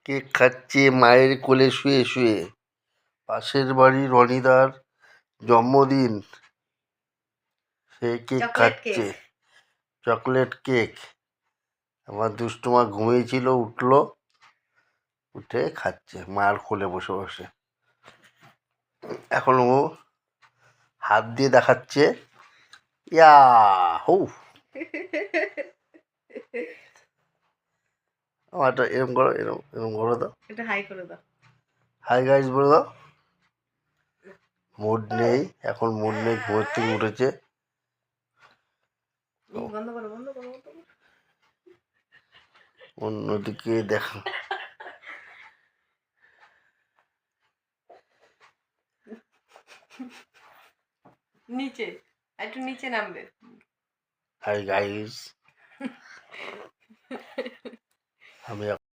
Cake খাচ্ছে মায়ের কোলে শুয়ে শুয়ে। পাশের বাড়ি রনিদার জন্মদিন, সে কেক খাচ্ছে, চকলেট কেক। আমার দুষ্টুমা ঘুমিয়েছিল, উঠলো, উঠে খাচ্ছে মার কোলে বসে বসে। এখন ও হাত দিয়ে দেখাচ্ছে, ইয়া হু। আমারটা এরম করো, এরম এরম করে দাও, এটা হাই করে দাও, হাই গাইস বলে দাও। মুড নেই এখন, মুড নেই, ঘুমের থেকে উঠেছে। বন্ধ করো বন্ধ করো বন্ধ করো। অন্যদিকে দেখা, নিচে একটু নিচে নামবে। হাই গাইস, আমি